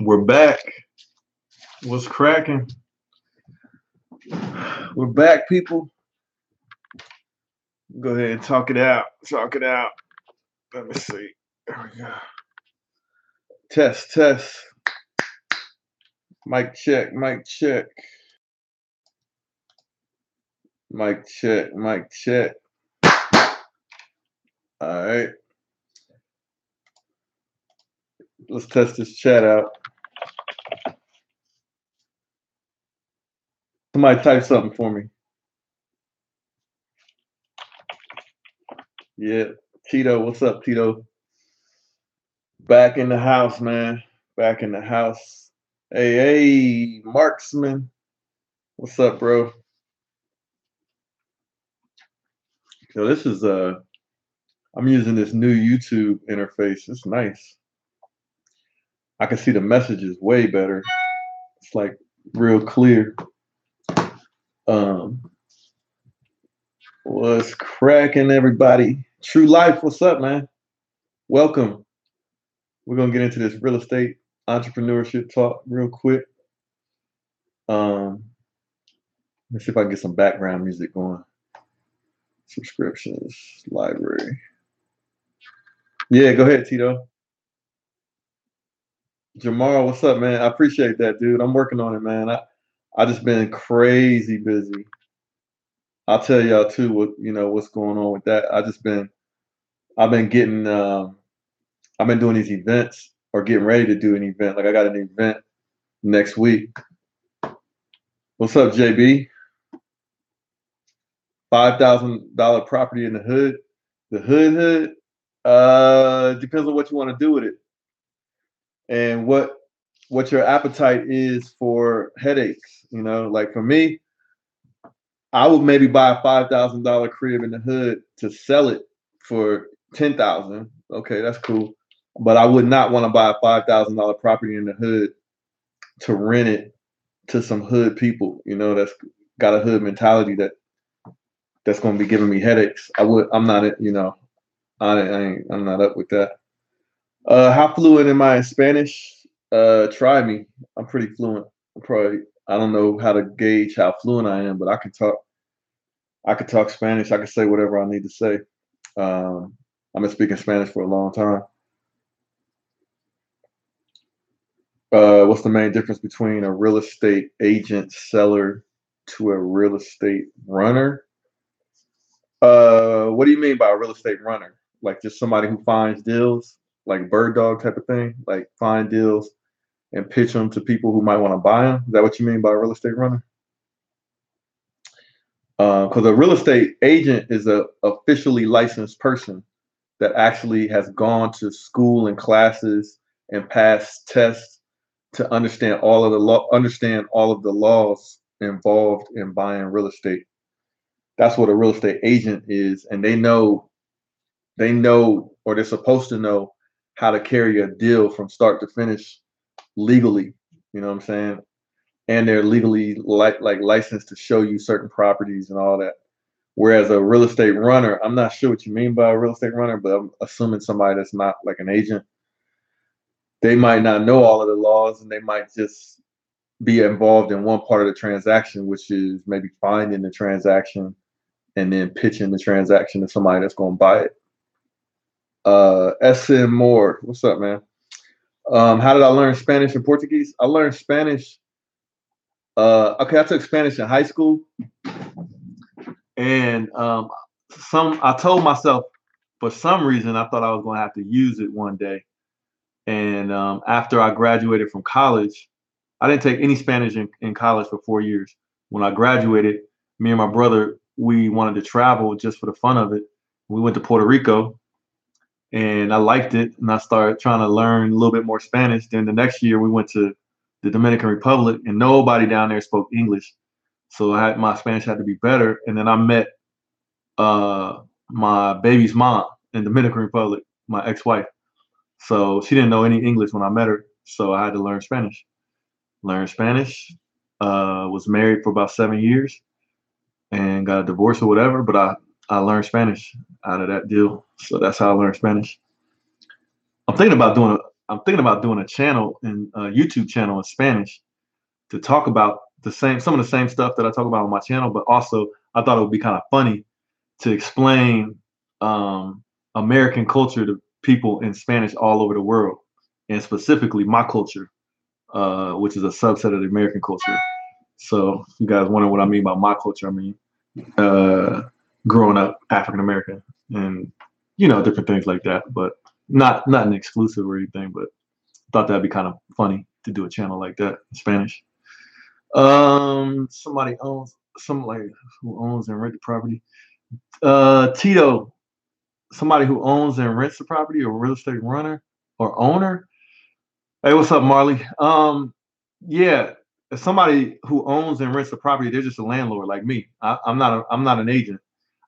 We're back. What's cracking? We're back, people. Go ahead and talk it out. Talk it out. Let me see. There we go. Test, test. Mic check, mic check. Mic check, mic check. All right. Let's test this chat out. Somebody type something for me. Yeah. Tito, what's up, Tito? Back in the house, man. Back in the house. Hey, Marksman. What's up, bro? So this is I'm using this new YouTube interface. It's nice. I can see the messages way better. It's like real clear. What's cracking, everybody? True Life, what's up, man? Welcome. We're gonna get into this real estate entrepreneurship talk real quick. Let's see if I can get some background music going. Subscriptions, library. Yeah, go ahead, Tito. Jamal, what's up, man? I appreciate that, dude. I'm working on it, man. I just been crazy busy. I'll tell y'all too what's going on with that. I've been getting I've been doing these events or getting ready to do an event. Like I got an event next week. What's up, JB? $5,000 property in the hood. The hood. Depends on what you want to do with it and what your appetite is for headaches. Like for me, I would maybe buy a $5,000 crib in the hood to sell it for 10,000. Okay, that's cool. But I would not want to buy a $5,000 property in the hood to rent it to some hood people. That's got a hood mentality that's going to be giving me headaches. I'm not I'm not up with that. How fluent am I in Spanish? Try me. I'm pretty fluent. I don't know how to gauge how fluent I am, but I could talk Spanish. I could say whatever I need to say. I've been speaking Spanish for a long time. What's the main difference between a real estate agent seller to a real estate runner? What do you mean by a real estate runner? Like just somebody who finds deals, like bird dog type of thing, like find deals and pitch them to people who might want to buy them. Is that what you mean by a real estate runner? Because a real estate agent is a officially licensed person that actually has gone to school and classes and passed tests to understand all of the laws involved in buying real estate. That's what a real estate agent is, and they know, or they're supposed to know how to carry a deal from start to finish legally. You know what I'm saying? And they're legally like licensed to show you certain properties and all that. Whereas a real estate runner, I'm not sure what you mean by a real estate runner, but I'm assuming somebody that's not like an agent. They might not know all of the laws and they might just be involved in one part of the transaction, which is maybe finding the transaction and then pitching the transaction to somebody that's going to buy it. SM Moore, what's up, man? How did I learn Spanish and Portuguese? I learned Spanish. I took Spanish in high school, and I told myself for some reason I thought I was going to have to use it one day. And after I graduated from college, I didn't take any Spanish in college for 4 years. When I graduated, me and my brother, we wanted to travel just for the fun of it. We went to Puerto Rico, and I liked it, and I started trying to learn a little bit more Spanish. Then the next year, we went to the Dominican Republic, and nobody down there spoke English, so my Spanish had to be better. And then I met my baby's mom in the Dominican Republic, my ex-wife. So she didn't know any English when I met her, so I had to learn Spanish. Was married for about 7 years and got a divorce or whatever, but I learned Spanish out of that deal. So that's how I learned Spanish. I'm thinking about doing I'm thinking about doing a channel in a YouTube channel in Spanish to talk about some of the same stuff that I talk about on my channel, but also I thought it would be kind of funny to explain American culture to people in Spanish all over the world, and specifically my culture, which is a subset of the American culture. So if you guys wonder what I mean by my culture, I mean uh, growing up African American and different things like that, but not an exclusive or anything. But thought that'd be kind of funny to do a channel like that in Spanish. Somebody owns some like who owns and rent the property. Tito, somebody who owns and rents the property, or real estate runner or owner. Hey, what's up, Marley? Yeah, as somebody who owns and rents the property, they're just a landlord like me. I'm not an agent.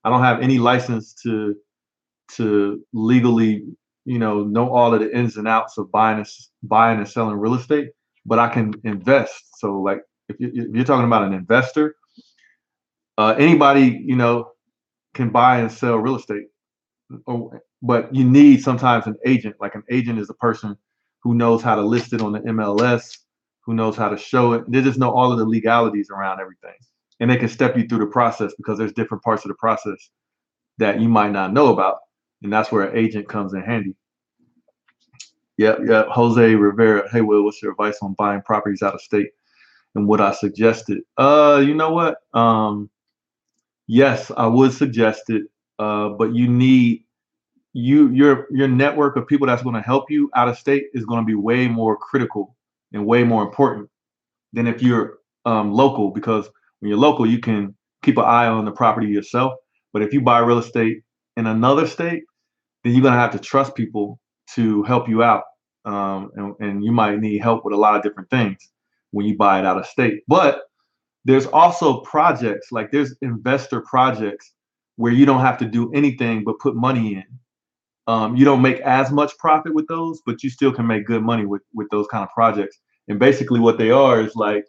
I don't have any license to legally, know all of the ins and outs of buying and selling real estate, but I can invest. So, like, if you're talking about an investor, anybody, can buy and sell real estate. But you need sometimes an agent. Like an agent is a person who knows how to list it on the MLS, who knows how to show it. They just know all of the legalities around everything, and they can step you through the process because there's different parts of the process that you might not know about, and that's where an agent comes in handy. Yep, yep. Jose Rivera. Hey, Will, what's your advice on buying properties out of state and what I suggested? You know what? Yes, I would suggest it, but you need your network of people that's going to help you out of state is going to be way more critical and way more important than if you're local, because when you're local you can keep an eye on the property yourself, but if you buy real estate in another state, then you're going to have to trust people to help you out, and you might need help with a lot of different things when you buy it out of state. But there's also projects, like there's investor projects where you don't have to do anything but put money in. You don't make as much profit with those, but you still can make good money with those kind of projects. And basically what they are is like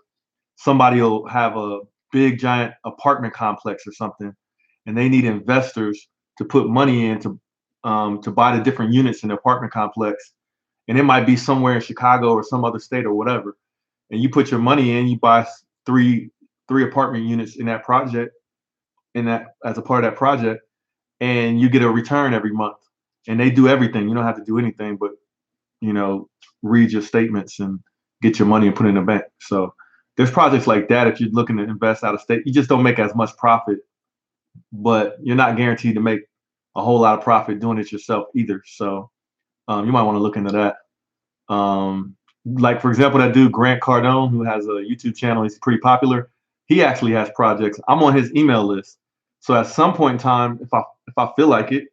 somebody will have a big giant apartment complex or something, and they need investors to put money in to buy the different units in the apartment complex. And it might be somewhere in Chicago or some other state or whatever. And you put your money in, you buy three apartment units in that project, in that as a part of that project, and you get a return every month. And they do everything. You don't have to do anything but, read your statements and get your money and put it in the bank. So there's projects like that. If you're looking to invest out of state, you just don't make as much profit, but you're not guaranteed to make a whole lot of profit doing it yourself either. So you might want to look into that. Like, for example, that dude, Grant Cardone, who has a YouTube channel, he's pretty popular. He actually has projects. I'm on his email list. So at some point in time, if I feel like it,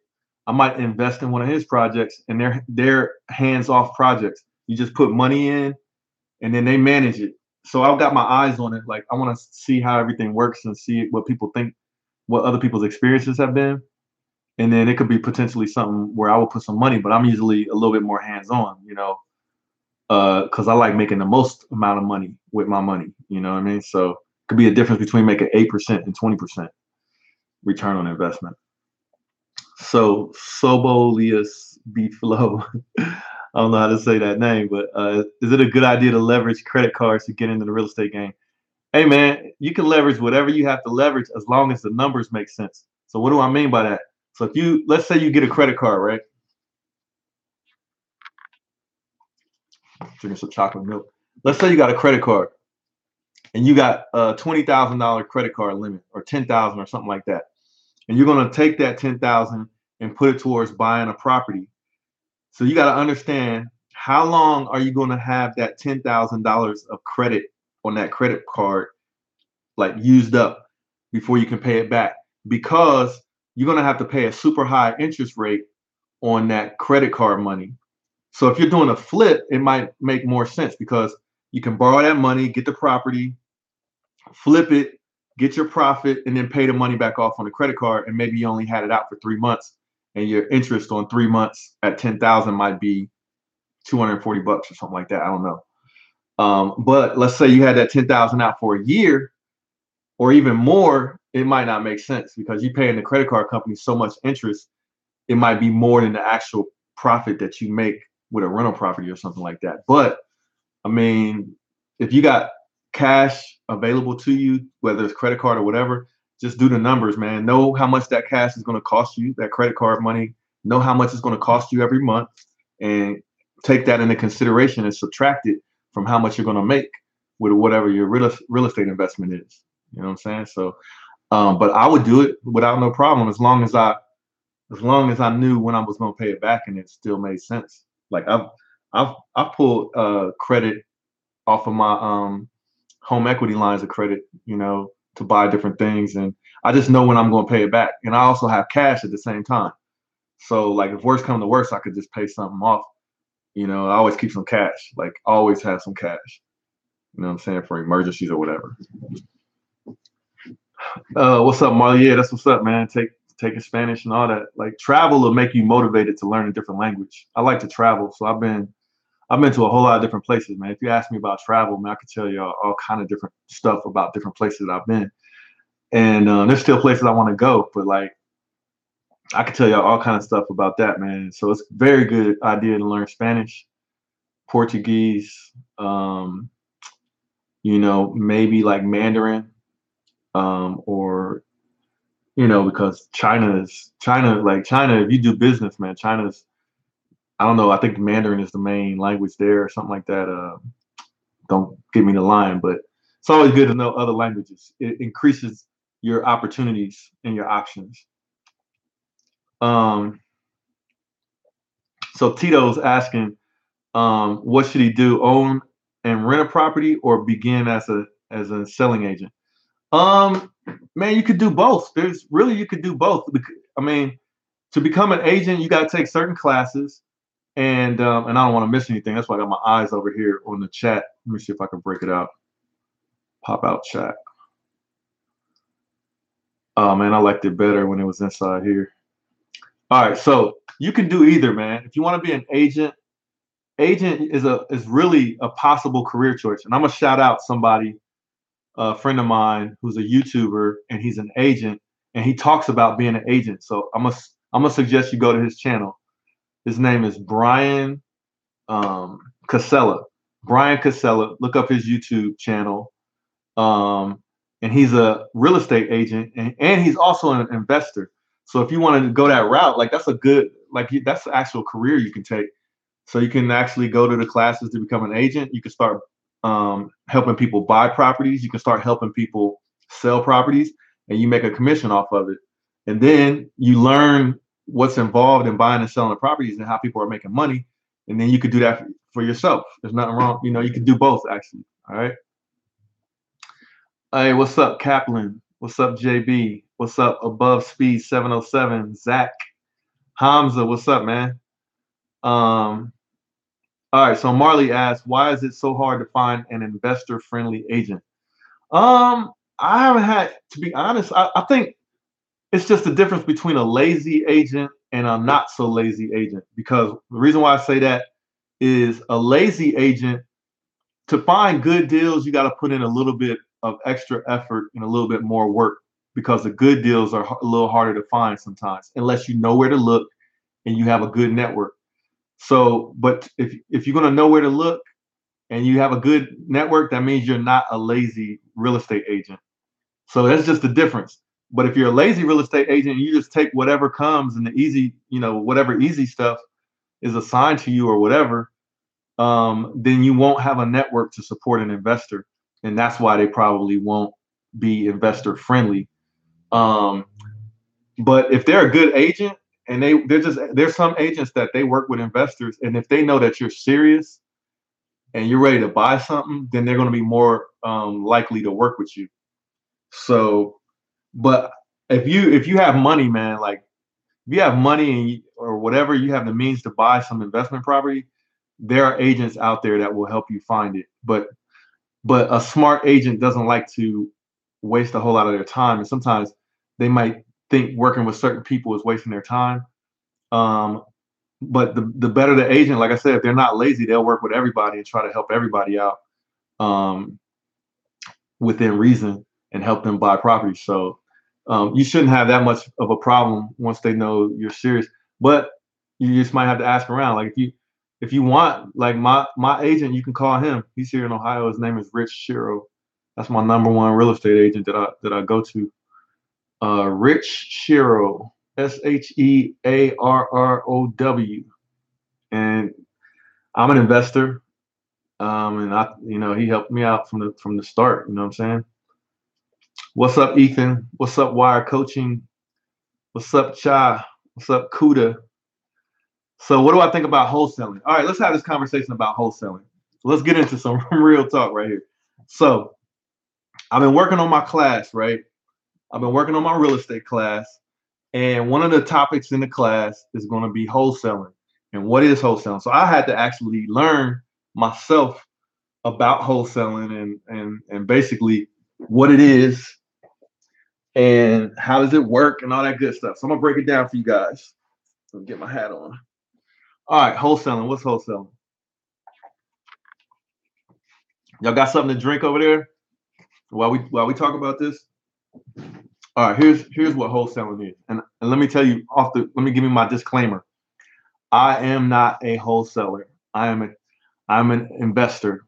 I might invest in one of his projects, and they're hands-off projects. You just put money in, and then they manage it. So I've got my eyes on it. Like, I want to see how everything works and see what people think, what other people's experiences have been. And then it could be potentially something where I will put some money, but I'm usually a little bit more hands-on, because I like making the most amount of money with my money. You know what I mean? So it could be a difference between making 8% and 20% return on investment. So Sobolius B Flow. I don't know how to say that name, but is it a good idea to leverage credit cards to get into the real estate game? Hey man, you can leverage whatever you have to leverage as long as the numbers make sense. So what do I mean by that? So if let's say you get a credit card, right? Drinking some chocolate milk. Let's say you got a credit card and you got a $20,000 credit card limit, or 10,000 or something like that. And you're going to take that 10,000 and put it towards buying a property. So you got to understand, how long are you going to have that $10,000 of credit on that credit card, like, used up before you can pay it back? Because you're going to have to pay a super high interest rate on that credit card money. So if you're doing a flip, it might make more sense because you can borrow that money, get the property, flip it, get your profit, and then pay the money back off on the credit card. And maybe you only had it out for 3 months, and your interest on 3 months at 10,000 might be $240 or something like that. I don't know. But let's say you had that 10,000 out for a year or even more, it might not make sense because you're paying the credit card company so much interest. It might be more than the actual profit that you make with a rental property or something like that. But I mean, if you got cash available to you, whether it's credit card or whatever, just do the numbers, man. Know how much that cash is going to cost you, that credit card money. Know how much it's going to cost you every month, and take that into consideration and subtract it from how much you're going to make with whatever your real estate investment is. You know what I'm saying? So, but I would do it without no problem as long as I knew when I was going to pay it back and it still made sense. Like I've pulled credit off of my home equity lines of credit, to buy different things, and I just know when I'm going to pay it back. And I also have cash at the same time. So like if worst come to worst, I could just pay something off. I always keep some cash, like always have some cash. You know what I'm saying, for emergencies or whatever. What's up, Marley? Yeah, that's what's up, man. Taking Spanish and all that. Like travel will make you motivated to learn a different language. I like to travel, so I've been to a whole lot of different places, man. If you ask me about travel, man, I could tell you all kind of different stuff about different places that I've been. And there's still places I want to go, but like I could tell you all kind of stuff about that, man. So it's a very good idea to learn Spanish, Portuguese, maybe like Mandarin, or because China, if you do business, man, I don't know, I think Mandarin is the main language there or something like that. Don't give me the line, but it's always good to know other languages. It increases your opportunities and your options. So Tito's asking, what should he do? Own and rent a property or begin as a selling agent? Man, you could do both. You could do both. I mean, to become an agent, you got to take certain classes, and I don't want to miss anything. That's why I got my eyes over here on the chat. Let me see if I can break it out. Pop out chat. Oh man, I liked it better when it was inside here. All right, so you can do either, man. If you want to be an agent is really a possible career choice. And I'm gonna shout out somebody, a friend of mine who's a YouTuber and he's an agent, and he talks about being an agent. So I'm gonna suggest you go to his channel. His name is Brian Casella. Brian Casella. Look up his YouTube channel. And he's a real estate agent, and he's also an investor. So if you want to go that route, like that's that's the actual career you can take. So you can actually go to the classes to become an agent. You can start helping people buy properties. You can start helping people sell properties, and you make a commission off of it. And then you learn what's involved in buying and selling the properties and how people are making money. And then you could do that for yourself. There's nothing wrong. You can do both, actually. All right. Hey, what's up, Kaplan? What's up, JB? What's up, Above Speed 707? Zach, Hamza, what's up, man? All right, so Marley asked, why is it so hard to find an investor-friendly agent? I haven't had, to be honest, I think it's just the difference between a lazy agent and a not so lazy agent. Because the reason why I say that is a lazy agent, to find good deals, you got to put in a little bit of extra effort and a little bit more work, because the good deals are a little harder to find sometimes, unless you know where to look and you have a good network. So, but if you're going to know where to look and you have a good network, that means you're not a lazy real estate agent. So that's just the difference. But if you're a lazy real estate agent, you just take whatever comes and the easy, whatever easy stuff is assigned to you or whatever, then you won't have a network to support an investor. And that's why they probably won't be investor friendly. But if they're a good agent, and there's some agents that they work with investors, and if they know that you're serious and you're ready to buy something, then they're going to be more likely to work with you. So, but if you have money, man, like if you have money or whatever, you have the means to buy some investment property, there are agents out there that will help you find it. But a smart agent doesn't like to waste a whole lot of their time, and sometimes they might think working with certain people is wasting their time. But the better the agent, like I said, if they're not lazy, they'll work with everybody and try to help everybody out within reason and help them buy property. So you shouldn't have that much of a problem once they know you're serious. But you just might have to ask around. Like If you want, like my agent, you can call him. He's here in Ohio. His name is Rich Shiro. That's my number one real estate agent that I go to. Rich Shiro, Shearrow, and I'm an investor. And he helped me out from the start. You know what I'm saying? What's up, Ethan? What's up, Wire Coaching? What's up, Cha? What's up, Kuda? So what do I think about wholesaling? All right, let's have this conversation about wholesaling. So let's get into some real talk right here. So I've been working on my class, right? I've been working on my real estate class. And one of the topics in the class is going to be wholesaling. And what is wholesaling? So I had to actually learn myself about wholesaling and basically what it is and how does it work and all that good stuff. So I'm gonna break it down for you guys. Let me get my hat on. All right, wholesaling. What's wholesaling? Y'all got something to drink over there while we talk about this? All right, here's what wholesaling is. And let me tell you let me give you my disclaimer. I am not a wholesaler. I'm an investor.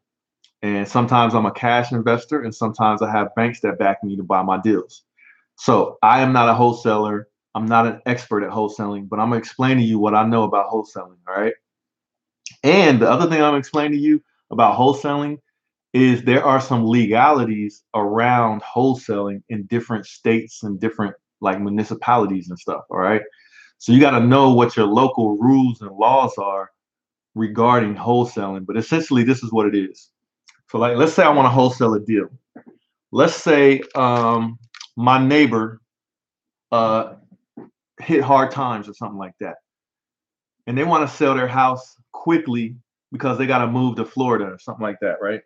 And sometimes I'm a cash investor, and sometimes I have banks that back me to buy my deals. So I am not a wholesaler. I'm not an expert at wholesaling, but I'm gonna explain to you what I know about wholesaling. All right. And the other thing I'm gonna explain to you about wholesaling is there are some legalities around wholesaling in different states and different like municipalities and stuff. All right. So you got to know what your local rules and laws are regarding wholesaling. But essentially, this is what it is. So like, let's say I want to wholesale a deal. Let's say my neighbor hit hard times or something like that, and they want to sell their house quickly because they got to move to Florida or something like that, right?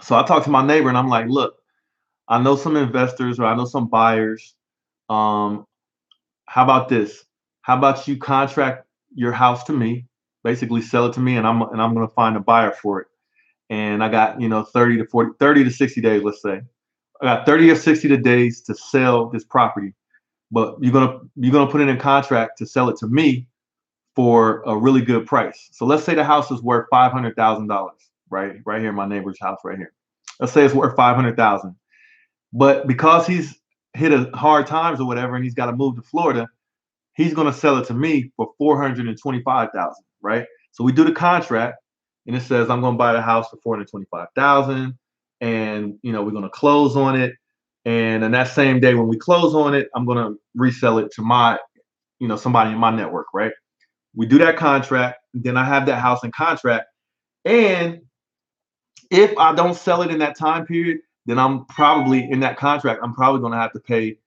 So I talk to my neighbor and I'm like, look, I know some investors or I know some buyers. Um, how about this? How about you contract your house to me, basically sell it to me, and I'm going to find a buyer for it. And I got 30 to 60 days, let's say. I got 30 or 60 days to sell this property, but you're gonna put it in contract to sell it to me for a really good price. So let's say the house is worth $500,000, right here in my neighbor's house right here. Let's say it's worth 500,000, but because he's hit a hard times or whatever, and he's got to move to Florida, he's gonna sell it to me for 425,000, right? So we do the contract, and it says I'm gonna buy the house for 425,000, and we're gonna close on it. And then that same day when we close on it, I'm gonna resell it to my, somebody in my network, right? We do that contract, then I have that house in contract. And if I don't sell it in that time period, then I'm probably in that contract, I'm probably gonna have to pay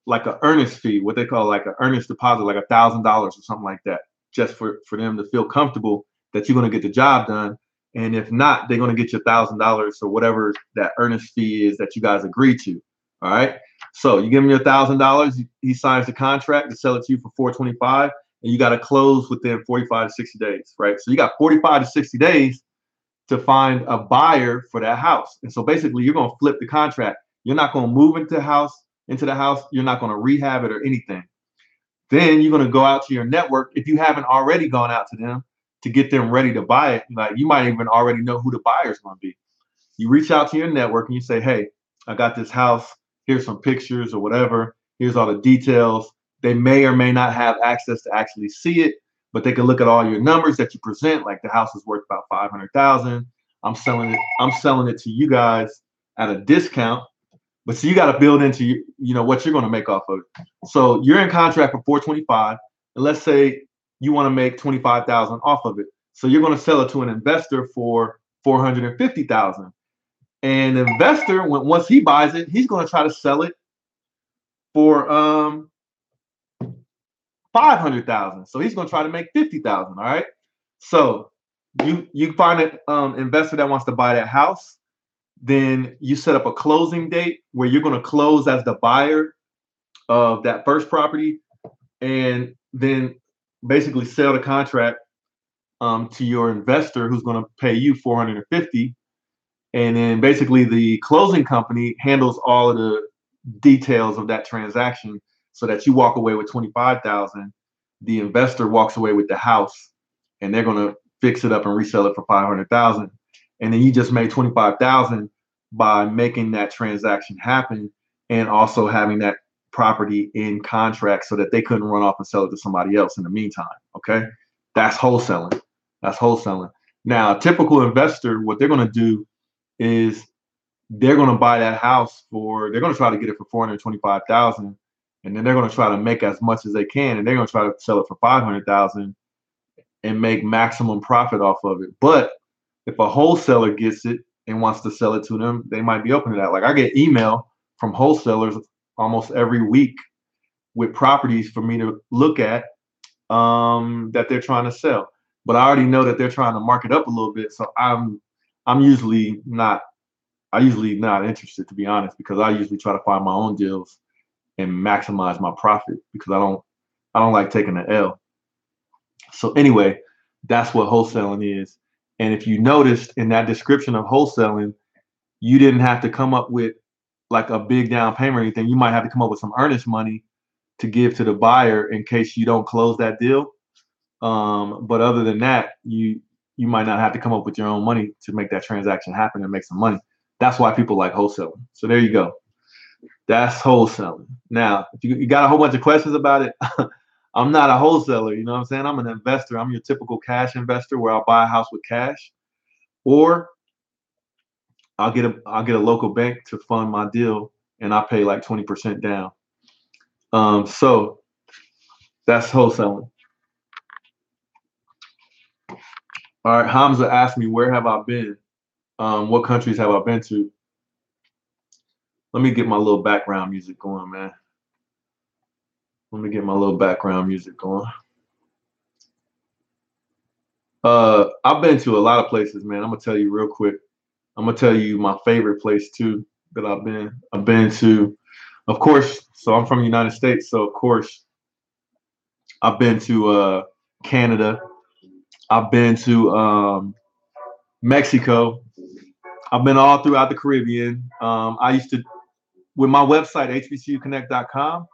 like an earnest fee, what they call like an earnest deposit, like $1,000 or something like that, just for them to feel comfortable that you're gonna get the job done. And if not, they're gonna get you $1,000 or whatever that earnest fee is that you guys agree to. All right. So you give him your $1,000, he signs the contract to sell it to you for 425, and you got to close within 45 to 60 days, right? So you got 45 to 60 days to find a buyer for that house. And so basically you're going to flip the contract. You're not going to move into the house. You're not going to rehab it or anything. Then you're going to go out to your network. If you haven't already gone out to them to get them ready to buy it, like you might even already know who the buyer is going to be. You reach out to your network and you say, hey, I got this house. Here's some pictures or whatever. Here's all the details. They may or may not have access to actually see it, but they can look at all your numbers that you present. Like the house is worth about 500,000. I'm selling it to you guys at a discount. But so you got to build into what you're going to make off of it. So you're in contract for 425, and let's say you want to make 25,000 off of it. So you're going to sell it to an investor for 450,000. And the investor, once he buys it, he's going to try to sell it for 500,000. So he's going to try to make 50,000. All right. So you find an investor that wants to buy that house. Then you set up a closing date where you're going to close as the buyer of that first property, and then basically sell the contract to your investor who's going to pay you 450. And then basically the closing company handles all of the details of that transaction so that you walk away with 25,000. The investor walks away with the house, and they're going to fix it up and resell it for 500,000, and then you just made 25,000 by making that transaction happen, and also having that property in contract so that they couldn't run off and sell it to somebody else in the meantime. Okay, that's wholesaling. That's wholesaling. Now, a typical investor, what they're going to do is they're going to buy that house for, they're going to try to get it for 425,000, and then they're going to try to make as much as they can, and they're going to try to sell it for 500,000 and make maximum profit off of it. But if a wholesaler gets it and wants to sell it to them, they might be open to that. Like, I get email from wholesalers almost every week with properties for me to look at that they're trying to sell. But I already know that they're trying to mark it up a little bit, so I'm usually not interested, to be honest, because I usually try to find my own deals and maximize my profit, because I don't like taking an L. So anyway, that's what wholesaling is. And if you noticed in that description of wholesaling, you didn't have to come up with like a big down payment or anything. You might have to come up with some earnest money to give to the buyer in case you don't close that deal. But other than that, you might not have to come up with your own money to make that transaction happen and make some money. That's why people like wholesaling. So there you go. That's wholesaling. Now, if you got a whole bunch of questions about it, I'm not a wholesaler. You know what I'm saying? I'm an investor. I'm your typical cash investor where I'll buy a house with cash, or I'll get a local bank to fund my deal, and I pay like 20% down. So that's wholesaling. All right, Hamza asked me, where have I been? What countries have I been to? Let me get my little background music going, man. Let me get my little background music going. I've been to a lot of places, man. I'm gonna tell you real quick. I'm gonna tell you my favorite place too that I've been. I've been to, of course, so I'm from the United States, so of course I've been to Canada. I've been to Mexico. I've been all throughout the Caribbean. I used to, with my website, hbcuconnect.com,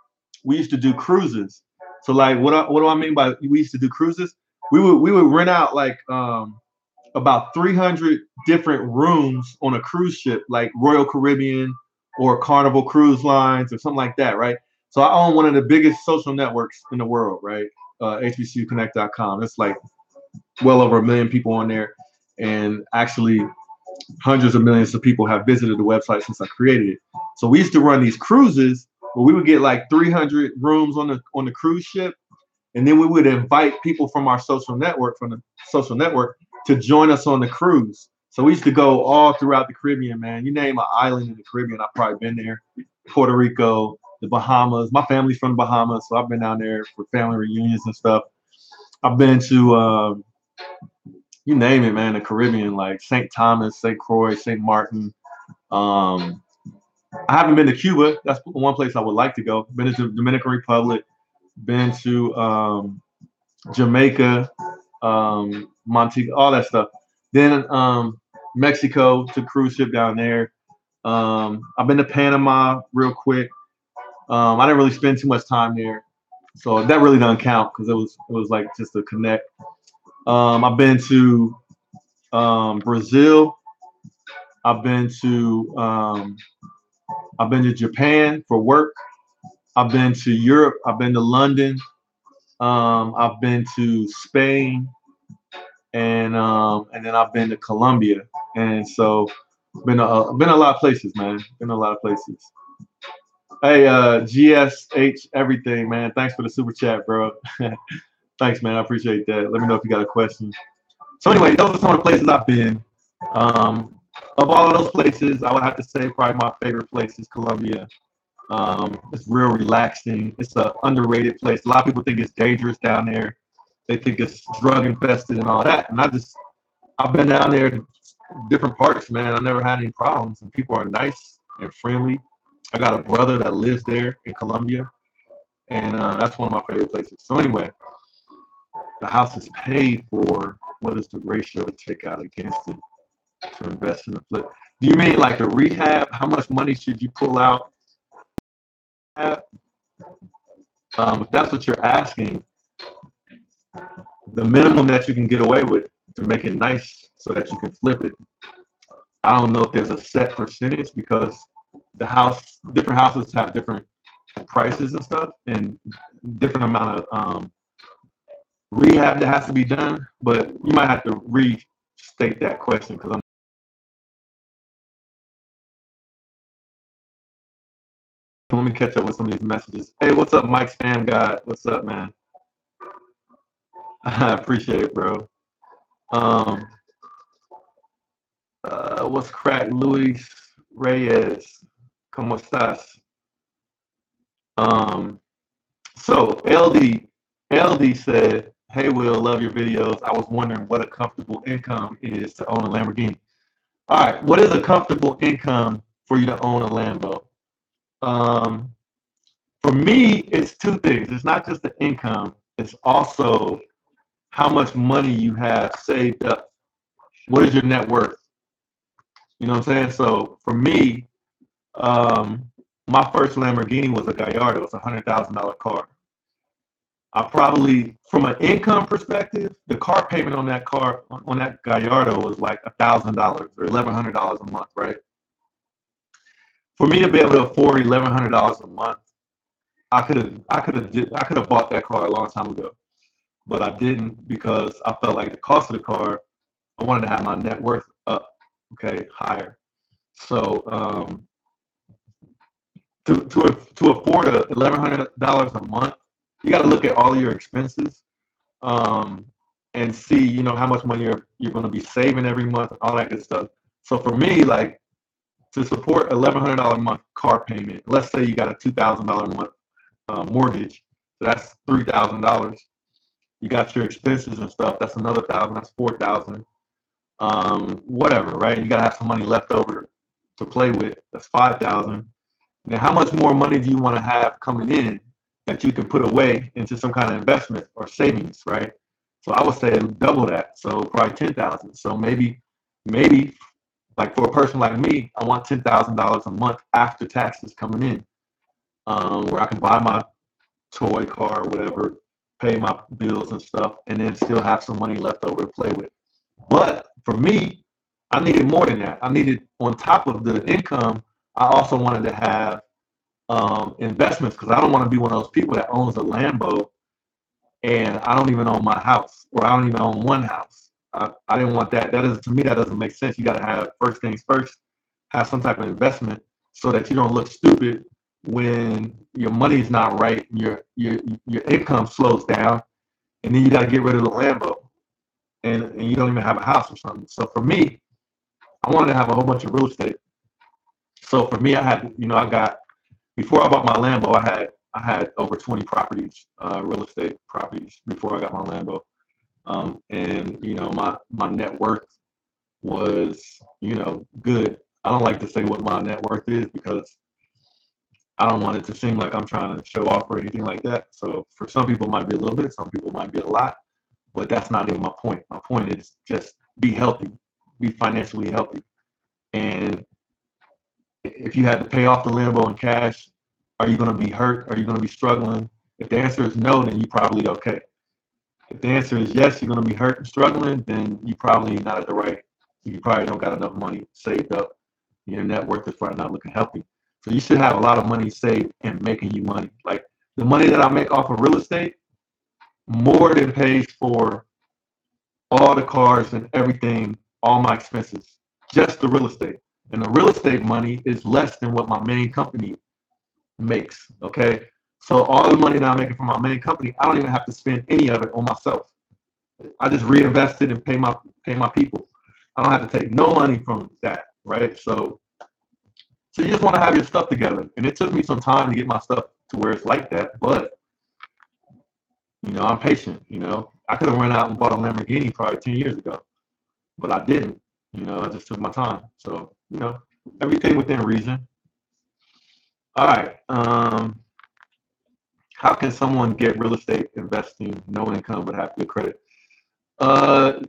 we used to do cruises. So like, what do I mean by we used to do cruises? We would rent out like about 300 different rooms on a cruise ship, like Royal Caribbean or Carnival Cruise Lines or something like that, right? So I own one of the biggest social networks in the world, right? hbcuconnect.com. It's like well over 1 million people on there, and actually hundreds of millions of people have visited the website since I created it. So we used to run these cruises where we would get like 300 rooms on the cruise ship, and then we would invite people from our social network, to join us on the cruise. So we used to go all throughout the Caribbean, man. You name an island in the Caribbean, I've probably been there. Puerto Rico, the Bahamas. My family's from the Bahamas, so I've been down there for family reunions and stuff. I've been to you name it, man, the Caribbean, like St. Thomas, St. Croix, St. Martin. I haven't been to Cuba. That's one place I would like to go. Been to the Dominican Republic. Been to Jamaica, Montego, all that stuff. Then Mexico, to cruise ship down there. I've been to Panama real quick. I didn't really spend too much time there, so that really doesn't count because it was like just a connect. I've been to Brazil. I've been to Japan for work. I've been to Europe. I've been to London. I've been to Spain, and then I've been to Colombia. And so been a lot of places, man. Been a lot of places. Hey, GSH everything, man. Thanks for the super chat, bro. Thanks, man. I appreciate that. Let me know if you got a question. So anyway, those are some of the places I've been. Of all of those places, I would have to say probably my favorite place is Colombia. It's real relaxing. It's an underrated place. A lot of people think it's dangerous down there. They think it's drug infested and all that. And I've been down there in different parts, man. I never had any problems. And people are nice and friendly. I got a brother that lives there in Colombia, and that's one of my favorite places. So anyway, the house is paid for. What is the ratio to take out against it to invest in the flip? Do you mean like a rehab? How much money should you pull out? If that's what you're asking, the minimum that you can get away with to make it nice so that you can flip it. I don't know if there's a set percentage because different houses have different prices and stuff, and different amount of rehab that has to be done. But you might have to restate that question because let me catch up with some of these messages. Hey, what's up, Mike Spam God? What's up, man? I appreciate it, bro. Um, what's crack, Luis Reyes? ¿Cómo estás? So LD said, "Hey, Will, love your videos. I was wondering what a comfortable income is to own a Lamborghini." All right, what is a comfortable income for you to own a Lambo? Um, for me, it's two things. It's not just the income. It's also how much money you have saved up. What is your net worth? You know what I'm saying? So for me, my first Lamborghini was a Gallardo. It's $100,000 car. I probably, from an income perspective, the car payment on that car on that Gallardo was like $1,000 or $1,100 a month, right? For me to be able to afford $1,100 a month, I could have bought that car a long time ago, but I didn't because I felt like the cost of the car, I wanted to have my net worth up, okay, higher. So to afford $1,100 a month, you got to look at all your expenses, um, and see, how much money you're going to be saving every month, all that good stuff. So for me, like to support $1,100 a month car payment, let's say you got a $2,000 a month mortgage, so that's $3,000. You got your expenses and stuff, that's another thousand, that's 4,000. Whatever, right? You got to have some money left over to play with. That's 5,000. Now, how much more money do you want to have coming in that you can put away into some kind of investment or savings, right? So I would say double that. So probably 10,000. So maybe like for a person like me, I want $10,000 a month after taxes coming in, where I can buy my toy car or whatever, pay my bills and stuff, and then still have some money left over to play with. But for me, I needed more than that. I needed, on top of the income, I also wanted to have investments because I don't want to be one of those people that owns a Lambo and I don't even own my house or I don't even own one house. I didn't want that. That is, to me, that doesn't make sense. You got to have, first things first, have some type of investment so that you don't look stupid when your money's not right, your income slows down, and then you got to get rid of the Lambo, and you don't even have a house or something. So for me, I wanted to have a whole bunch of real estate. So for me, I had, I got, before I bought my Lambo, I had over 20 properties, real estate properties before I got my Lambo. And my net worth was, good. I don't like to say what my net worth is because I don't want it to seem like I'm trying to show off or anything like that. So for some people it might be a little bit, some people it might be a lot, but that's not even my point. My point is just be healthy, be financially healthy. And if you had to pay off the Lambo in cash, are you going to be hurt? Are you going to be struggling? If the answer is no, then you're probably okay. If the answer is yes, you're going to be hurt and struggling, then you probably not at the right. You probably don't got enough money saved up. Your net worth is probably not looking healthy. So you should have a lot of money saved and making you money. Like the money that I make off of real estate more than pays for all the cars and everything, all my expenses, just the real estate. And the real estate money is less than what my main company makes. Okay. So all the money that I'm making from my main company, I don't even have to spend any of it on myself. I just reinvest it and pay my people. I don't have to take no money from that. Right. So you just want to have your stuff together. And it took me some time to get my stuff to where it's like that. But I'm patient. I could have run out and bought a Lamborghini probably 10 years ago, but I didn't. I just took my time. So, everything within reason. All right. How can someone get real estate investing, no income, but have good credit? Uh,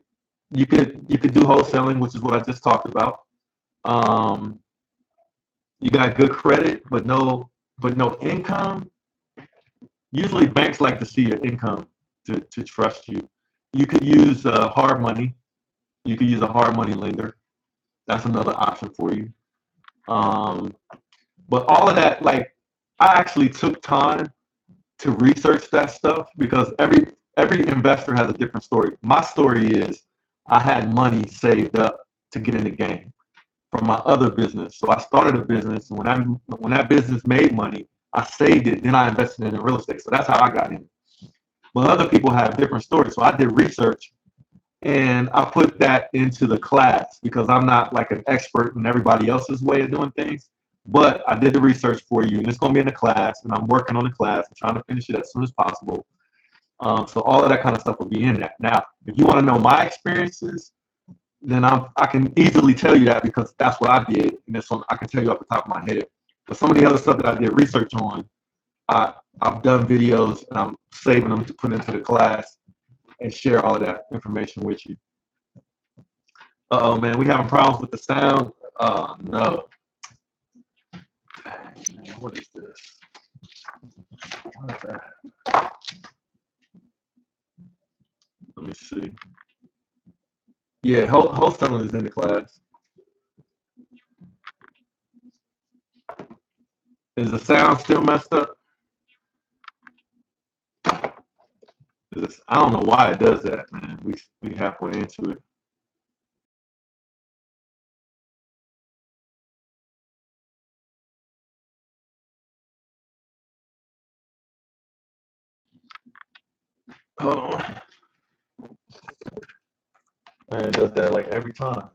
you could do wholesaling, which is what I just talked about. Um, you got good credit, but no income. Usually, banks like to see your income to trust you. You could use hard money. You can use a hard money lender. That's another option for you. Um, but all of that, like, I actually took time to research that stuff because every investor has a different story. My story is I had money saved up to get in the game from my other business. So I started a business, and when that business made money, I saved it. Then I invested in real estate. So that's how I got in. But other people have different stories. So I did research and I put that into the class because I'm not like an expert in everybody else's way of doing things. But I did the research for you, and it's going to be in the class, and I'm working on the class. I'm trying to finish it as soon as possible. So all of that kind of stuff will be in that. Now, if you want to know my experiences, then I can easily tell you that because that's what I did, and that's what I can tell you off the top of my head. But some of the other stuff that I did research on, I I've done videos and I'm saving them to put into the class and share all of that information with you. Oh man, we having problems with the sound. No. Dang, what is this? What is that? Let me see. Yeah, wholesaling is in the class. Is the sound still messed up? I don't know why it does that, man. We halfway into it. Hold on. Man, it does that like every time.